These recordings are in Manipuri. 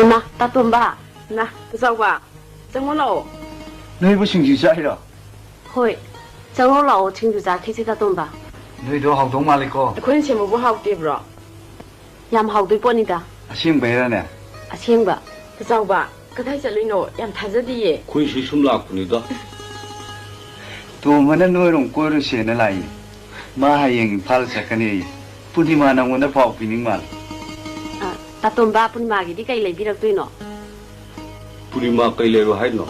嘛，大墩吧，那不走吧？怎么了？你不情绪晒了？会，怎么了？情绪咋开始大墩吧？你都好懂嘛？你哥，困前不好对不咯？也好对不你的？先别了呢。先吧，不走吧？个太这里喏，也太这的。困是什么拉苦你的？都我那内容过了些的来，马还用跑着看你，不你妈那我那跑比你慢。大墩吧，不你妈给你该来比了对喏。不你妈该来了还喏。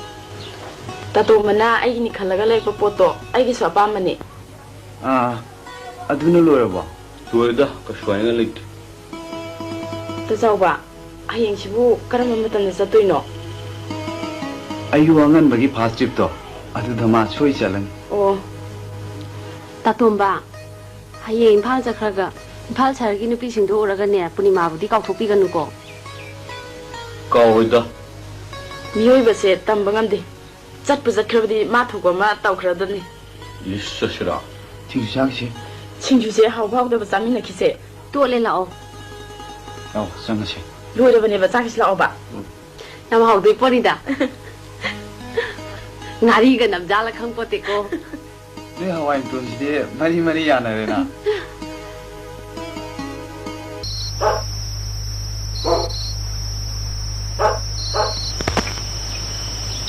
大墩们呐，哎，你看那个来个波多，哎，个说爸们呢？ಅದು ನೋಡೋರ ಬಾ ಲೋಯ್ದ ಕಶ್ವಾಯಂಗ ಲೈಟ್ ತಜಾವ್ಬಾ ಹಯೆಂಸಿಬು ಕರಮ ಮತನ ಸತೋಯ್ನೋ ಅಯ್ಯೋ ಅಂಗನ್ ಬಗಿ ಫಾಸ್ಟ್ ಟ್ರಿಪ್ ತೋ ಅದು ಧಮಾ ಸೋಯ್ ಚಲನ್ ಓ ತಾತೋಂಬಾ ಹಯೆಂ ಇಂಫಾಲ್ ಚಖ್ರಗ ಇಂಫಾಲ್ ಛರಗಿ ನುಪಿಸಿಂದು ಉರಗನೆ ಪುನಿಮಾಬುದಿ ಕಾವ್ಥೋಪಿಗನುಕೋ ಕಾವೋಯ್ದ ಮಿಯೋಯ್ಬಸೆ ತಂಬಂಗಂದೆ ಚಟ್ಪು ಚಖ್ರಬದಿ ಮಾಥುಗೋ ಮಾ ತೌಖ್ರದನಿ ಇಷ್ಟಶರಾ 팅상시 친주제 하우하우더 자민나 키세 또래 라오 상시 로르버네 바 자기스 라오바 남 하우도 뻔이다 나리가 남자라 캉포테고 네 하와이 돈시데 마리 야나레나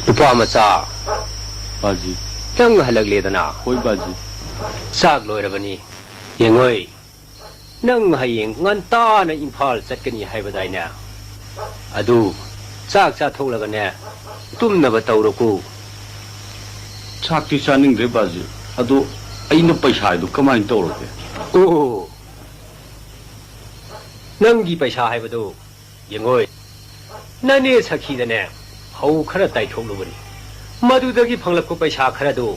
누파 마사 바지 짱 할락레다나 호이 바지 싹 로이라버니 영어이 능 하잉 nganta나 임팔 ꯆꯠꯀꯅꯤ 하이바다이나 아두 싹 차토라가네 tumnaba tawroko ꯆꯥꯛꯇꯤ ꯆꯥꯅꯤꯡꯗ꯭ꯔꯦ ꯕꯥꯖꯤ ꯑꯗꯣ ꯑꯩꯅ ꯄꯩꯁꯥꯗꯨ ꯀꯃꯥꯏꯅ ꯇꯧꯔꯒꯦ 오 ꯅꯪꯒꯤ ꯄꯩꯁꯥ ꯍꯥꯏꯕꯗꯨ ꯌꯦꯡꯉꯣꯏ ꯅꯅꯦ ꯁꯈꯤꯗꯅꯦ ꯍꯧ ꯈꯔ ꯇꯥꯏꯊꯣꯛꯂꯨꯕꯅꯤ ꯃꯗꯨꯗꯒꯤ ꯐꯪꯂꯛꯄ ꯄꯩꯁꯥ ꯈꯔꯗꯨ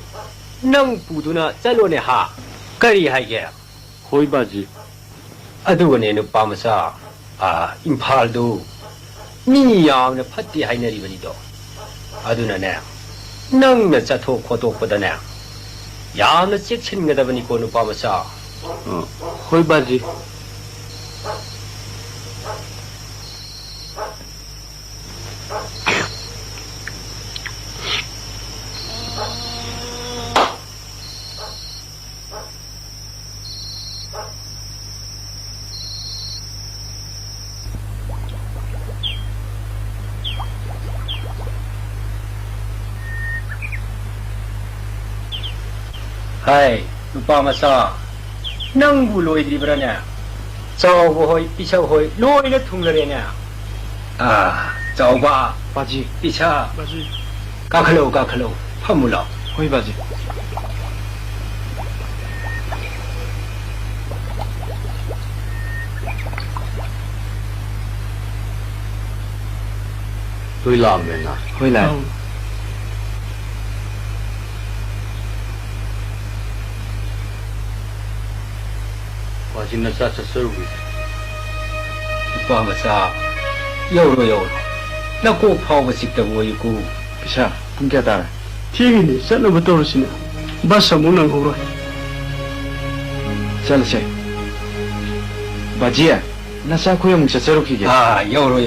ꯅꯪ ꯄꯨꯗꯨꯅ ꯆꯠꯂꯣꯅꯦ ꯍꯥ ꯀꯔꯤ ꯍꯥꯏꯒꯦ ꯍꯣꯏ ꯕꯥꯖꯤ ꯑꯗꯨꯒꯅꯦ ꯅꯨꯄꯥ ꯃꯆꯥ ꯏꯝꯐꯥꯜꯗꯨ ꯃꯤ ꯌꯥꯝꯅ ꯐꯠꯇꯦ ꯍꯥꯏꯅꯔꯤꯕꯅꯤꯗꯣ ꯑꯗꯨꯅꯅꯦ ꯅꯪꯅ ꯆꯠꯊꯣꯛ ꯈꯣꯠꯇꯣꯛꯄꯗꯅꯦ ꯌꯥꯝꯅ ꯆꯦꯛꯁꯤꯟꯒꯗꯕꯅꯤꯀꯣ ꯅꯨꯄꯥ ꯃꯆꯥ ꯍꯣꯏ ꯕꯥꯖꯤ 하이 누빠 마사 năng bu lôi đi bữa nè cháu bu hồi đi cháu hồi lôi nó thùng lên nè cháu ba 바지 đi cha 바지 cá khâu phát mù lọ 호이 바지 tôi làm rồi nè 호이 라 바지 나 짜짜 서비스 누빠 마사 요로 나 꼭 파고 싶다 보이고 비샤 분께다 튀기니 셀러부 떨어지네 바사 문랑 호로 셀세 바지야 나사 코야 뭉쳐 저렇게 요로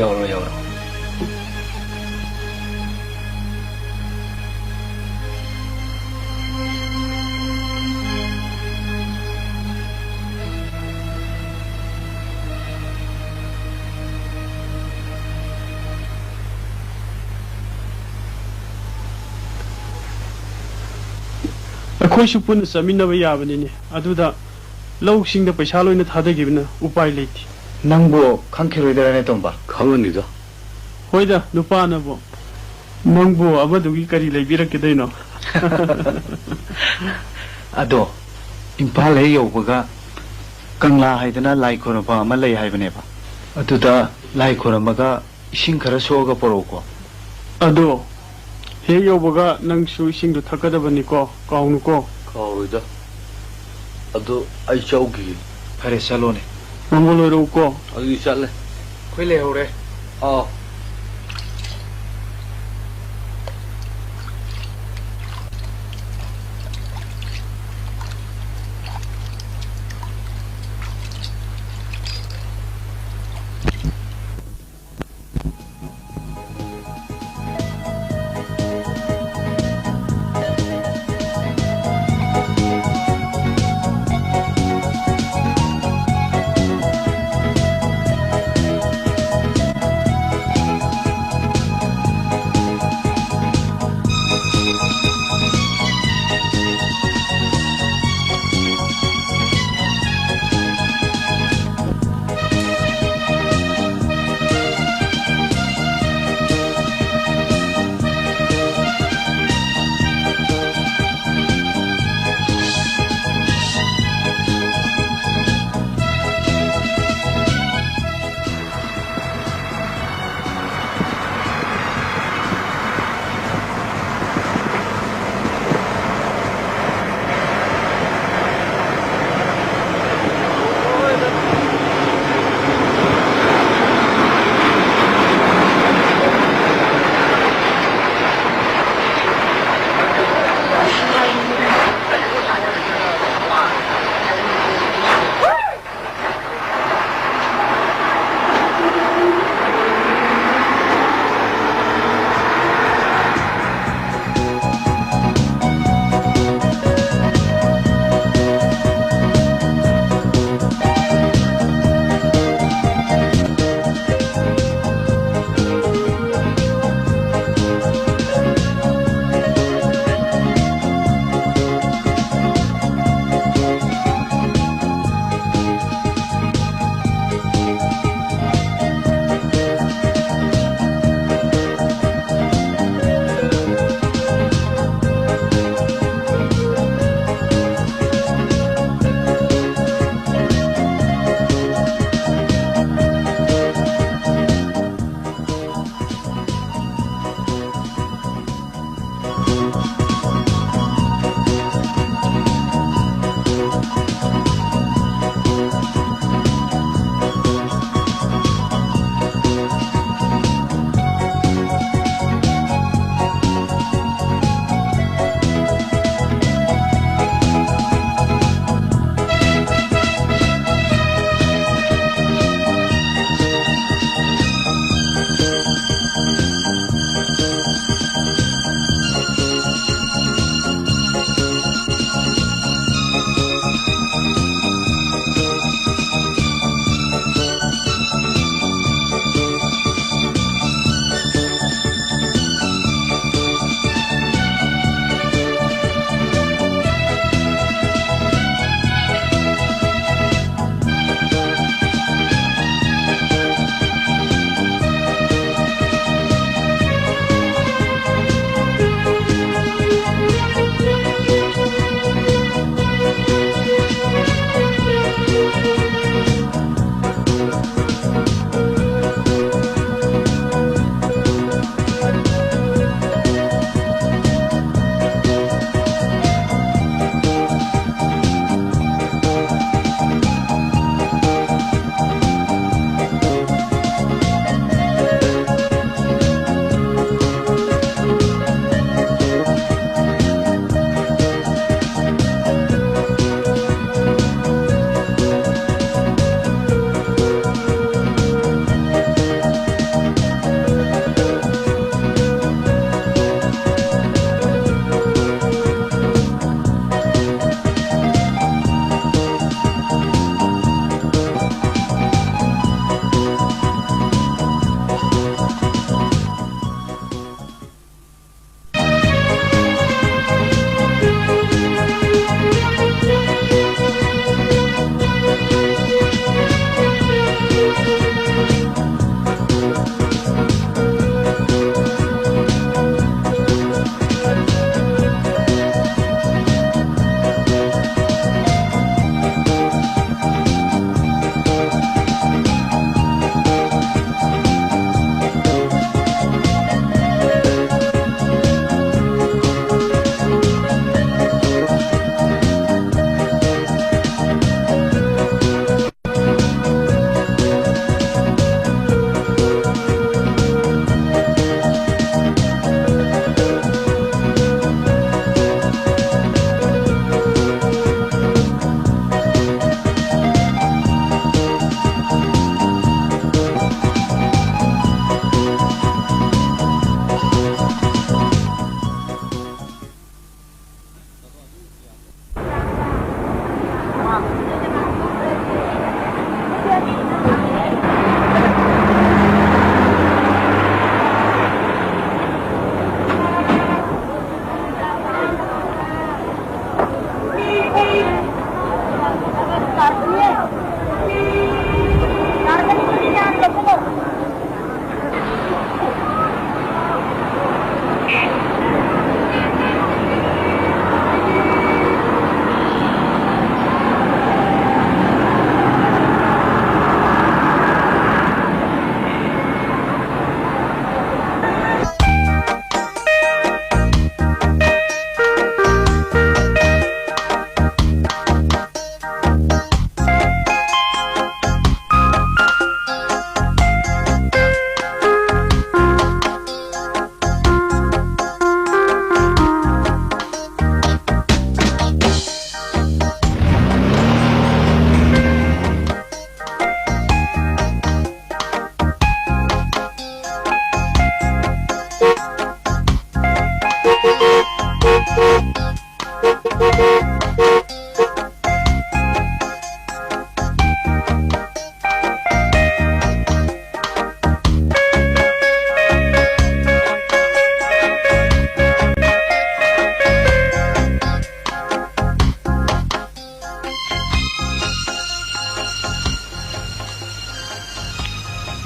ꯑꯩꯈꯣꯏꯁꯨ ꯄꯨꯟꯅ ꯆꯠꯃꯤꯟꯅꯕ ꯌꯥꯕꯅꯤꯅꯦ ꯑꯗꯨꯗ ꯂꯧꯁꯤꯡꯗ ꯄꯩꯁꯥ ꯂꯣꯏꯅ ꯊꯥꯗꯈꯤꯕꯅ ꯎꯄꯥꯏ ꯂꯩꯇꯦ 낭보 칸케로이다라네 돈바 강은이다 ꯍꯣꯏꯗ ꯅꯨꯄꯥꯅꯕꯨ ꯅꯪꯕꯨ ꯑꯃꯗꯨꯒꯤ ꯀꯔꯤ ꯂꯩꯕꯤꯔꯛꯀꯗꯣꯏꯅꯣ ꯑꯗꯣ ꯏꯝꯐꯥꯜ ꯍꯦꯛ ꯌꯧꯕꯒ ꯀꯪꯂꯥ ꯍꯥꯏꯗꯅ ꯂꯥꯏ ꯈꯣꯏꯔꯝꯐꯝ ꯑꯃ ꯂꯩ ꯍꯥꯏꯕꯅꯦꯕ ꯑꯗꯨꯗ ꯂꯥꯏ ꯈꯣꯏꯔꯝꯃꯒ ꯏꯁꯤꯡ ꯈꯔ ꯁꯣꯛꯑꯒ ꯄꯣꯔꯛꯎꯀꯣ ꯑꯗꯣ ꯍꯦꯛ ꯌꯧꯕꯒ ꯅꯪꯁꯨ 이싱도 ꯊꯛꯀꯗꯕꯅꯤꯀꯣ ꯀꯥꯎꯅꯨꯀꯣ ꯀꯥꯎꯔꯣꯏꯗ ꯑꯗꯣ ꯑꯩ ꯆꯧꯈꯤꯒꯦ ꯐꯔꯦ ꯆꯠꯂꯣꯅꯦ ꯅꯪꯕꯨ ꯂꯣꯏꯔꯛꯎꯀꯣ ꯑꯗꯨꯗꯤ ꯆꯠꯂꯦ ꯑꯩꯈꯣꯏ ꯂꯩꯍꯧꯔꯦ ꯑꯥꯎ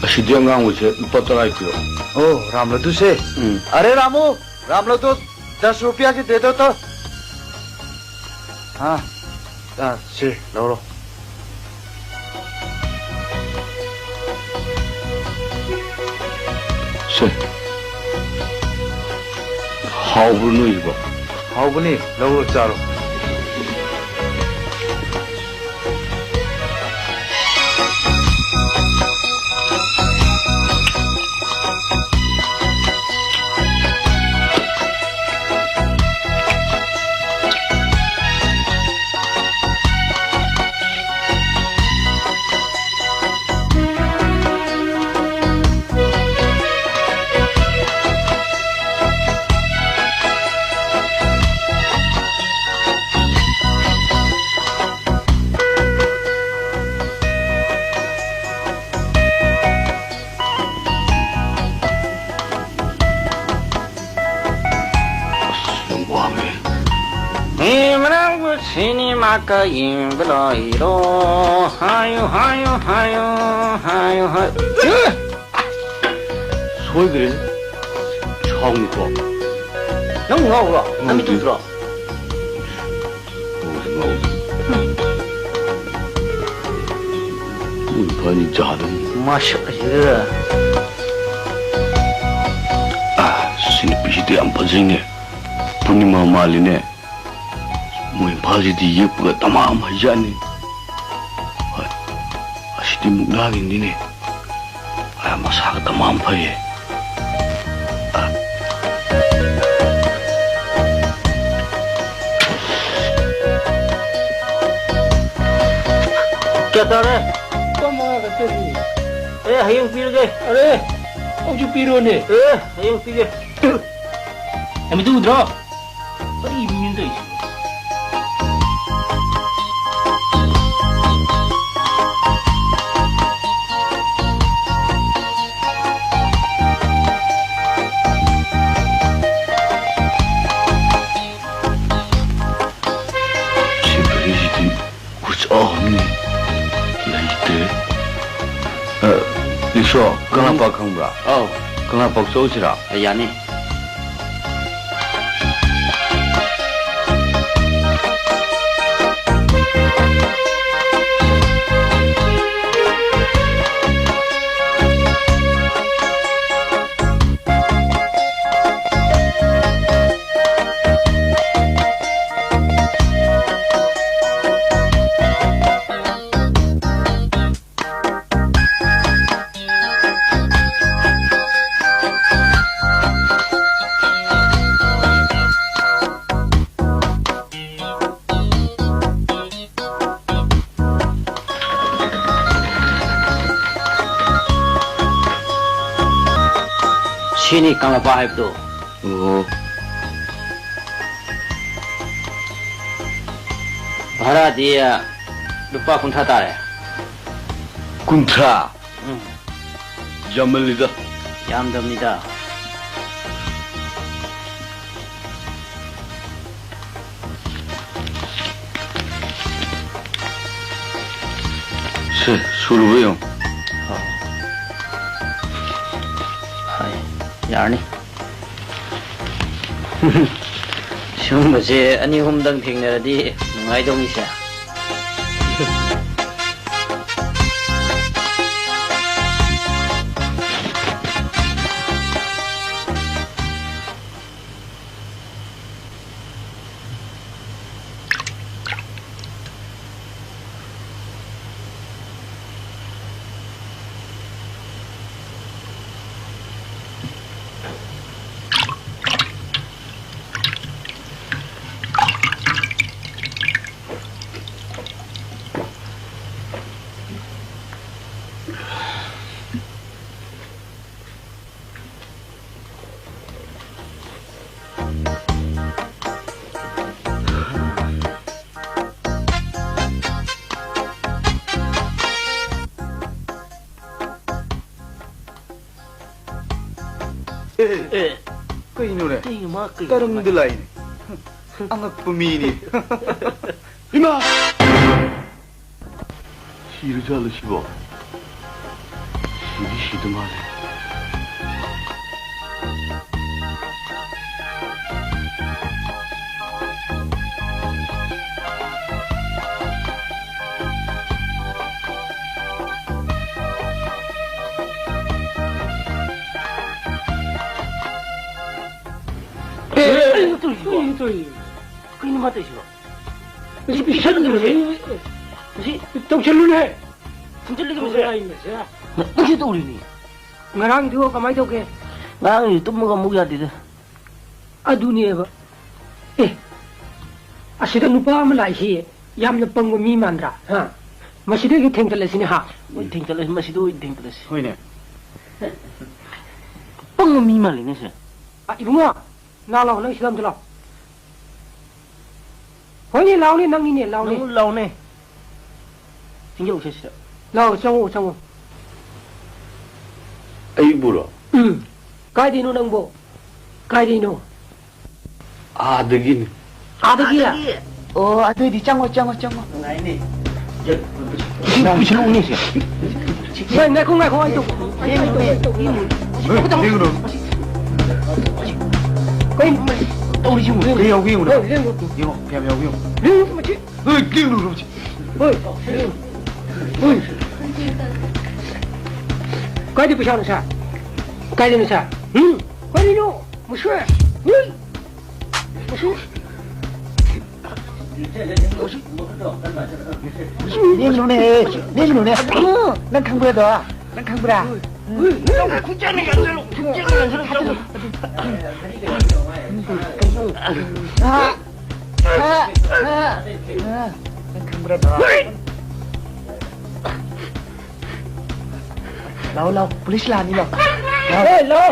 ꯑꯁꯤꯗꯤ ꯑꯉꯥꯡ ꯑꯣꯏꯁꯦ ꯂꯨꯄꯥ 10 ꯄꯤꯔꯣ ओ रामलड्डू से अरे रामू रामलड्डू 10 रुपया की दे दो तो हाँ से लो लो ꯁꯦ ꯍꯥꯎꯕ꯭ꯔꯣ ꯅꯣꯏꯒꯤꯕꯣ हाँ बनी लो लो चारो Sinimaka Imbloiro, hayo, hayo, hayo, hayo, hayo. 소이그래 처음이고 Nông ngầu rồi, anh biết rồi. 문판이 자는 Mashallah. 아 신비시대 안 빠지네 분이마 말이네 문판이디 예쁘가 따마마하지않니 아시디 묵나긴디네 아 마사가 따마마파예 क्या कर रहे? ए, हयंग पी गे. अरे, अब जो पी रहे ने. ए, हयंग पी गे. हमें तो उधर. अरे ये मिल तो इसे. 신비시대 구조니 리쇼 강아빠 강브라 Oh, 강아빠 쏘지라 yani. Sini kang lapahib to. 어 Bhara dia lupa kunta tare. 군트라 야멜리다 Yamdamnida. 세 술왜요 Hai, yarni. Sumase ani humdang thingnaradi nungai dong isa. कहीं Ay, ma, करम दिलाई अंगक पुमीनी इमा 시르잘르시고 ရှိသမားလေ 对，给你妈对去了。你比啥都没事，你都吃了嘞，你这里都没事，你去兜里呢？我让你干嘛都给，我你都没个木呀的，啊，都你个，哎，啊，现在你爸们来些，要么帮我米满着，哈，我现在给听着了是呢哈，我听着了，我现在我听着了是，ဟုတ်နေ 帮我米满了那是，啊，一不啊，拿了那是怎么着了？ ဟိုနေလောင်းနေနောက်နေလောင်းနေလောင်းနေသင်ရုပ်ချက်ချက်လောင်းဆောင်ဆောင် အေးဘူးတော့ ကိုင်ဒီနိုနံဘောကိုင်ဒီနို အာဒဂင်း အာတကြီးလား အော်အတွေ့ဒီចောင်းကចောင်းကငိုင်းနေ ဘယ်လိုနေစီဘယ်နဲ့ခုငါခေါ်အိုက်တော့အိုက်တော့ ဟေးဒီကလို့ ကိုင်တော်ရီယူ ခေရောက်ခေရောက် ဟေး တော့ ဟေး ဒီကောဖျက်ဖျက်ခေရောက် ဟေးမချစ် ဟေးကင်းလို့လို့ ဟေးဟေးကိုင်ဒီပချောင်းစားကိုင်ဒီစားကိုင်ဒီနိုမဆွဲဟေးမဆွဲ နေမလို့နေနေမလို့နေနန်းခံပြတော့နန်းခံပြတာ ခုကြနေကြတယ်လို့ခုကြနေကြတယ်လို့ ဟာဟာနန်းခံပြတော့လော police လာနေလော ဟေးလော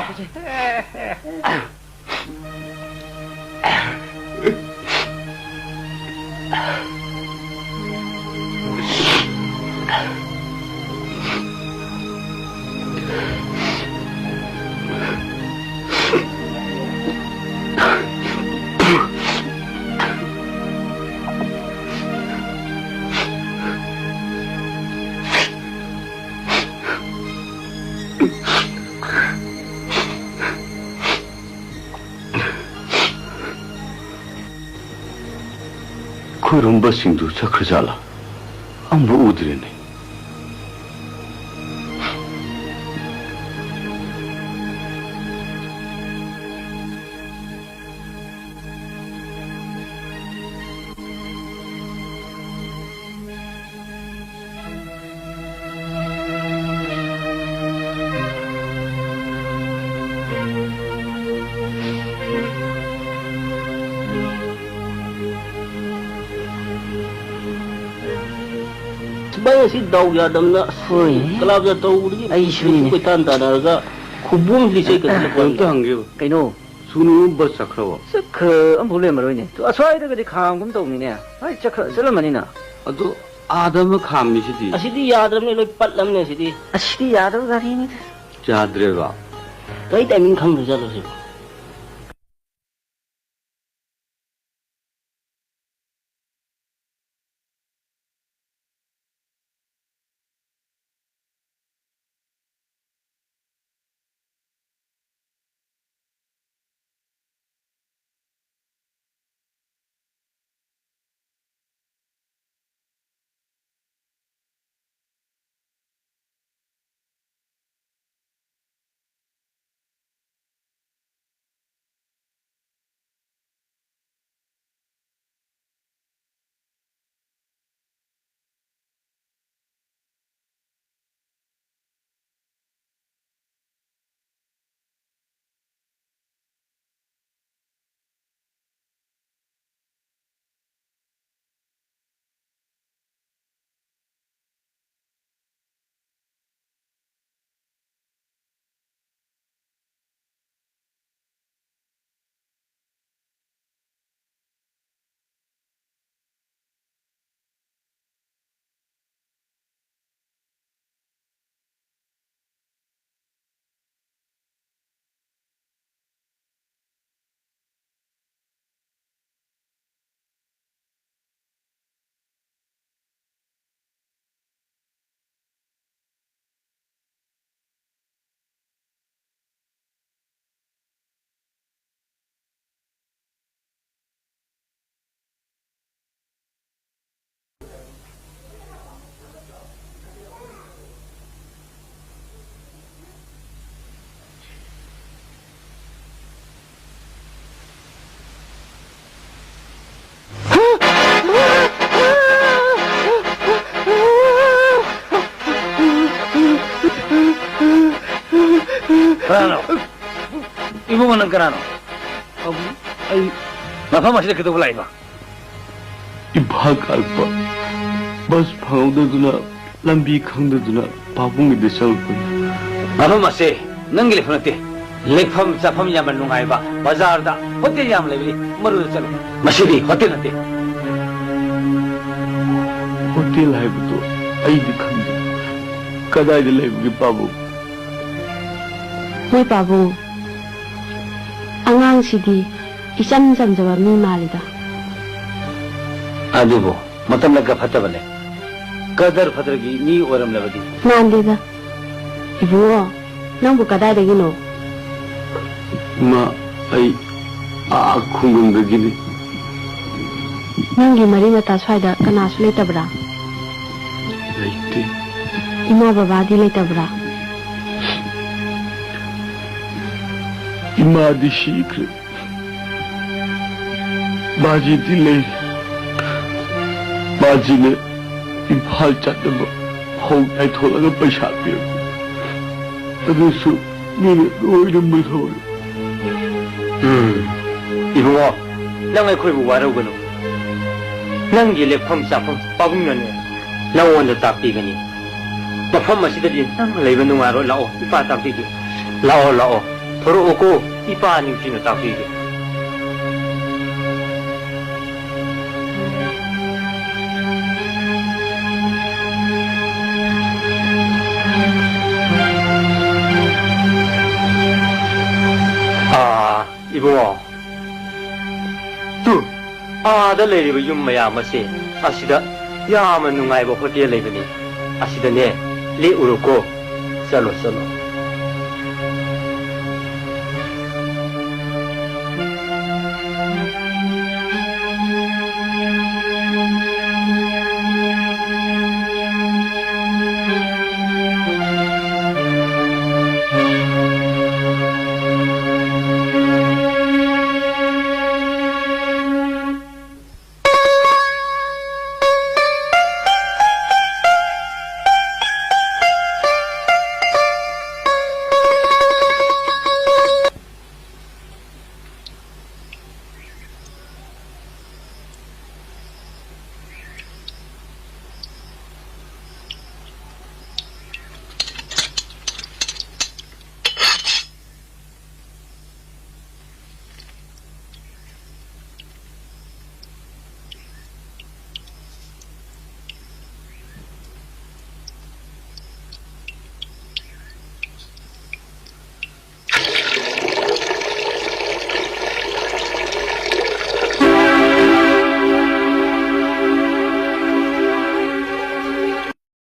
ခွေရုံဘစင်သူချက်ခကြလာအမ်ဘူဦးဒရနေဘာစီတော့ရဒမနာဆိုရင်ကလာပြတော့ဦးကြီးအဲ့ရှိနေကိုတန်တာနာကခုဘုံလိစိတ်ကလည်း ကွန်တန်ကေ ကိနို စူနူဘစခရော စခအမ်ဘူလေမလို့နေသူအဆွဲတဲ့ကဒီခံကုန်းတုံနေနေဟဲ့ချက်ခစလမနေနာ အတူအာဒမခါမရှိသည် အစီတီရတယ်မလို့ပတ်လမ်းနေစီတီ အရှိရတော့ဒါရင်းနေ ဂျာဒရေက တိုင်းတိုင်မင်းခံရကြလို့စီ Kerana? Ibu mana kerana? Ay, Mafam masih kita belai ba? Imphal kalpa. Bas phangdaduna lambi khangdaduna pabungide salpa. Mafam masih nanggil phonate. Lekfam safam yaman nungai ba. Bazar da hotel yam lebli maru chalu. Masih di hotel nate. Hotel haibdo aidi khangde. Kadai de lebi pabu. Noi babu angang sidi icham jamjaba mi malida Adubo, matam laga phata bale. Kadar phatragi ni oram labadi. nandida ibu nang bu kadai de gino Ma ay khungundagini. nangi mari mata swaida kana su leitabra Leite. ima baba di leitabra Imadi shikre. Baji dilay. Baji ne imphal chataba hong ai tholaga paisa pir. Adusu mine oiram mulhol. Ibu wa, lang ay koi bu waraw gano. Nang lekfam safam pabung na ne. Lang wanda tapi gani. Mafam masih tadi nang laiban nungaro lao ipa tapi gi. Lao. Thoro oko ipa ning sino tapi gi. Ibu wa. Tu. Da lady yum maya masi. Asida ya man nungai bo hotel lebani. Asida ne le uruko. Salo.